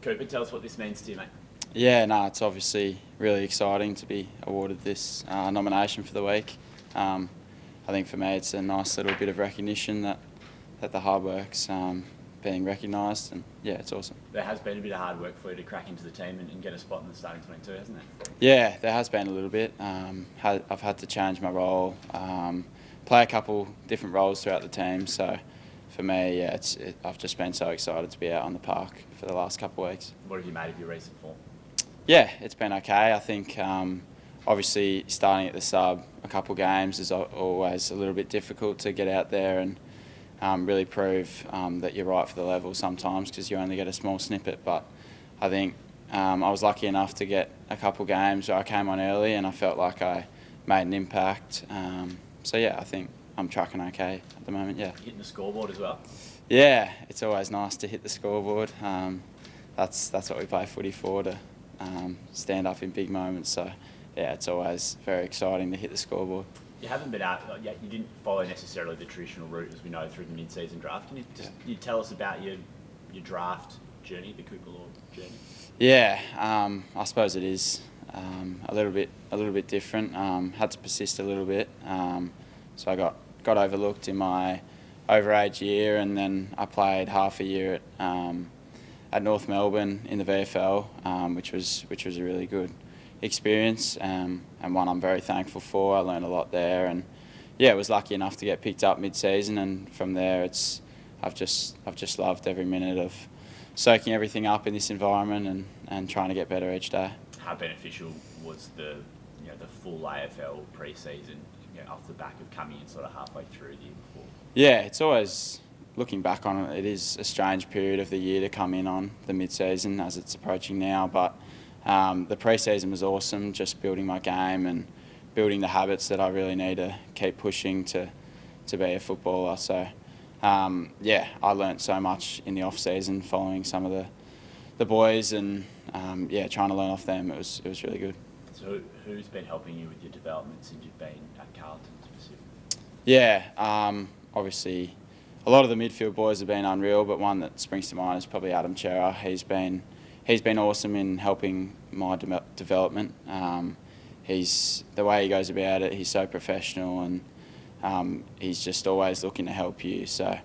Cooper, tell us what this means to you, mate. Yeah, no, it's obviously really exciting to be awarded this nomination for the week. I think for me it's a nice little bit of recognition that the hard work's being recognised, and yeah, it's awesome. There has been a bit of hard work for you to crack into the team and get a spot in the starting 22, hasn't there? Yeah, there has been a little bit. I've had to change my role, play a couple different roles throughout the team, so for me, yeah, I've just been so excited to be out on the park for the last couple of weeks. What have you made of your recent form? Yeah, it's been okay. I think obviously starting at the sub a couple of games is always a little bit difficult to get out there and really prove that you're right for the level sometimes, because you only get a small snippet. But I think I was lucky enough to get a couple of games where I came on early and I felt like I made an impact. So yeah, I think I'm tracking okay at the moment, yeah. Hitting the scoreboard as well? Yeah, it's always nice to hit the scoreboard. That's what we play footy for, to stand up in big moments. So yeah, it's always very exciting to hit the scoreboard. You haven't been out, you didn't follow necessarily the traditional route, as we know, through the mid-season draft. Can you tell us about your draft journey, the Cooper Law journey? Yeah, I suppose it is a little bit different. Had to persist a little bit, so I got overlooked in my overage year, and then I played half a year at North Melbourne in the VFL, which was a really good experience, and one I'm very thankful for. I learned a lot there, and yeah, was lucky enough to get picked up mid-season, and from there I've just loved every minute of soaking everything up in this environment and trying to get better each day. How beneficial was the full AFL pre-season, off the back of coming in sort of halfway through the year before? Yeah, it's always, looking back on it, it is a strange period of the year to come in on the mid-season as it's approaching now, but the pre-season was awesome, just building my game and building the habits that I really need to keep pushing to be a footballer. So yeah, I learnt so much in the off-season following some of the boys, and yeah, trying to learn off them. It was really good. So who's been helping you with your development since you've been at Carlton specifically? Yeah, obviously a lot of the midfield boys have been unreal, but one that springs to mind is probably Adam Chera. He's been awesome in helping my development. The way he goes about it, he's so professional, and he's just always looking to help you. So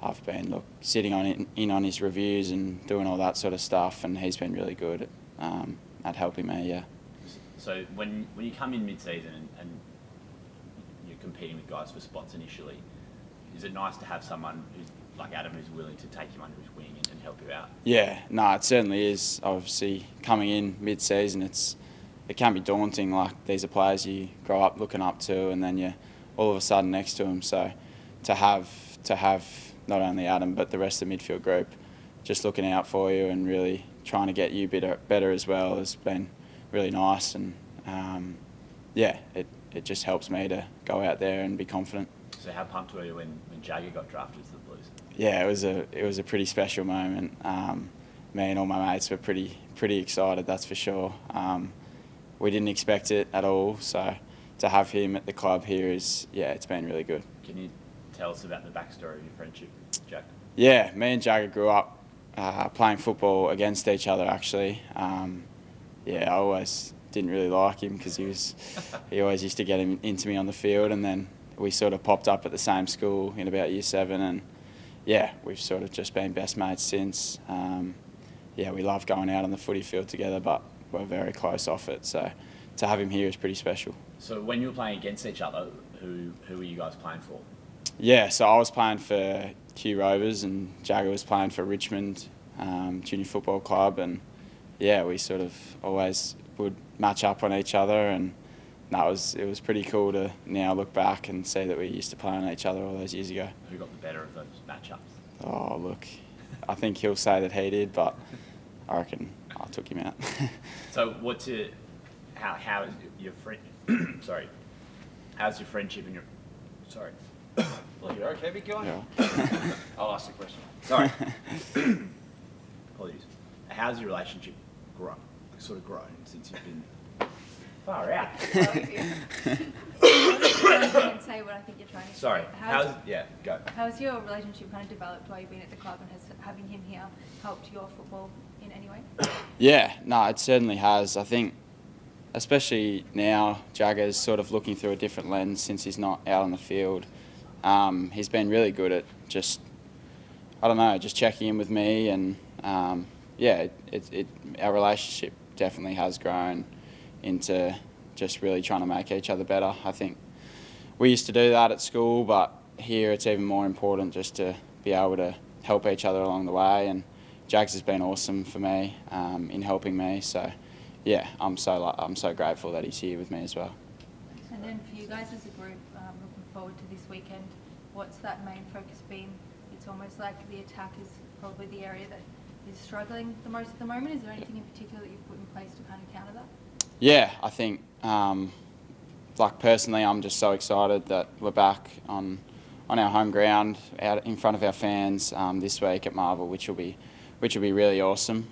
I've been sitting on his reviews and doing all that sort of stuff, and he's been really good at helping me. Yeah. So when you come in mid-season and you're competing with guys for spots initially, is it nice to have someone who's like Adam, who's willing to take you under his wing and help you out? Yeah, no, it certainly is. Obviously, coming in mid-season, it can be daunting. Like, these are players you grow up looking up to, and then you're all of a sudden next to them. So to have not only Adam but the rest of the midfield group just looking out for you and really trying to get you better as well has been really nice. And yeah, it just helps me to go out there and be confident. So how pumped were you when Jagger got drafted to the Blues? Yeah, it was a pretty special moment. Me and all my mates were pretty excited, that's for sure. We didn't expect it at all, so to have him at the club here it's been really good. Can you tell us about the backstory of your friendship, Jack? Yeah, me and Jagger grew up playing football against each other, actually. Yeah, I always didn't really like him because he always used to get him into me on the field, and then we sort of popped up at the same school in about year 7, and yeah, we've sort of just been best mates since. Yeah, we love going out on the footy field together, but we're very close off it, so to have him here is pretty special. So when you were playing against each other, who were you guys playing for? Yeah, so I was playing for Q Rovers and Jagger was playing for Richmond Junior Football Club, and yeah, we sort of always would match up on each other, and it was pretty cool to now look back and see that we used to play on each other all those years ago. Who got the better of those matchups? Oh, look, I think he'll say that he did, but I reckon I took him out. So how is your friend? Sorry, how's your friendship and your? Sorry. Well, you're okay, Vic, going? Yeah. I'll ask the question. Sorry. Apologies. How's your relationship grown since you've been far out? And say what I think you're trying to Sorry. say. Go. How's your relationship kind of developed while you've been at the club, and having him here helped your football in any way? Yeah, no, it certainly has. I think, especially now, Jagger's sort of looking through a different lens since he's not out on the field. He's been really good at just, I don't know, just checking in with me, and yeah, our relationship definitely has grown into just really trying to make each other better. I think we used to do that at school, but here it's even more important just to be able to help each other along the way, and Jags has been awesome for me in helping me. So yeah, I'm so grateful that he's here with me as well. And then for you guys as a group, looking forward to this weekend, what's that main focus been? It's almost like the attack is probably the area that is struggling the most at the moment. Is there anything in particular that you've put in place to kind of counter that? Yeah, I think, like personally, I'm just so excited that we're back on our home ground, out in front of our fans this week at Marvel, which will be really awesome.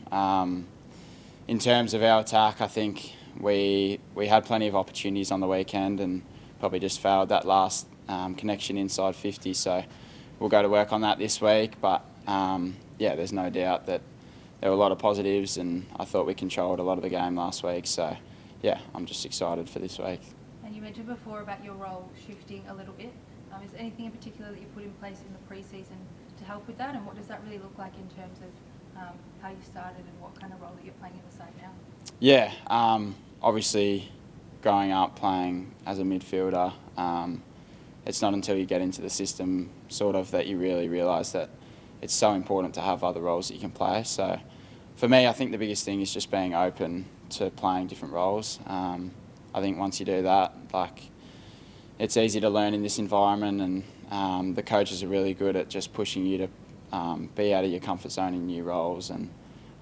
In terms of our attack, I think we had plenty of opportunities on the weekend and probably just failed that last connection inside 50. So we'll go to work on that this week. But yeah, there's no doubt that there were a lot of positives, and I thought we controlled a lot of the game last week. So yeah, I'm just excited for this week. And you mentioned before about your role shifting a little bit. Is there anything in particular that you put in place in the pre-season to help with that, and what does that really look like in terms of how you started and what kind of role that you're playing in the side now? Yeah, obviously growing up playing as a midfielder, it's not until you get into the system sort of that you really realise that it's so important to have other roles that you can play. So for me, I think the biggest thing is just being open to playing different roles. I think once you do that, like, it's easy to learn in this environment, and the coaches are really good at just pushing you to be out of your comfort zone in new roles, and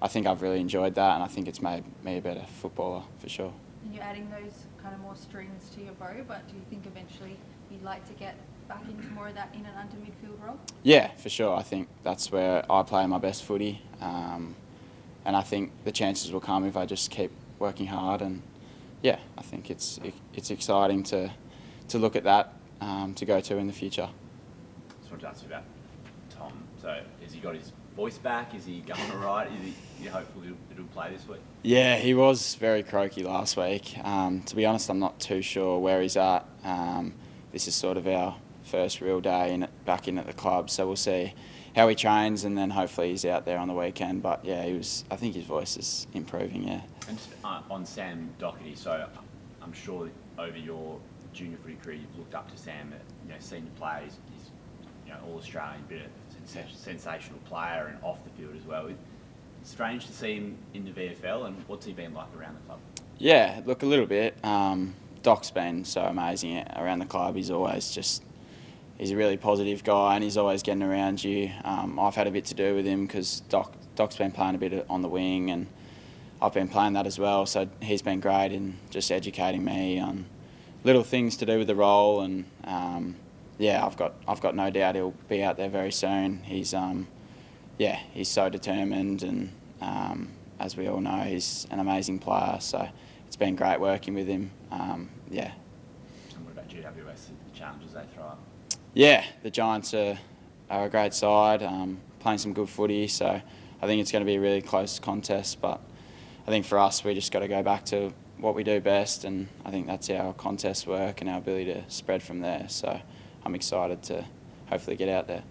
I think I've really enjoyed that, and I think it's made me a better footballer for sure. And you're adding those kind of more strings to your bow, but do you think eventually you'd like to get back into more of that in and under midfield role? Yeah, for sure. I think that's where I play my best footy, and I think the chances will come if I just keep working hard, and yeah, I think it's exciting to look at that to go to in the future. Just wanted to ask you about Tom. So has he got his voice back? Is he going all right? Is he hopeful he'll play this week? Yeah, he was very croaky last week. To be honest, I'm not too sure where he's at. This is sort of our first real day back in at the club, so we'll see how he trains, and then hopefully he's out there on the weekend. But yeah, I think his voice is improving, yeah. And just on Sam Doherty, so I'm sure that over your junior footy career you've looked up to Sam, senior player. He's all-Australian, bit of a sensational player, and off the field as well. It's strange to see him in the VFL, and what's he been like around the club? Yeah, look, a little bit. Doc's been so amazing around the club. He's a really positive guy, and he's always getting around you. I've had a bit to do with him because Doc's been playing a bit on the wing, and I've been playing that as well. So he's been great in just educating me on little things to do with the role, and yeah, I've got no doubt he'll be out there very soon. He's so determined, and as we all know, he's an amazing player. So it's been great working with him. Yeah. And what about GWS, the challenges they throw up? Yeah, the Giants are a great side, playing some good footy. So I think it's going to be a really close contest. But I think for us, we just got to go back to what we do best, and I think that's our contest work and our ability to spread from there. So I'm excited to hopefully get out there.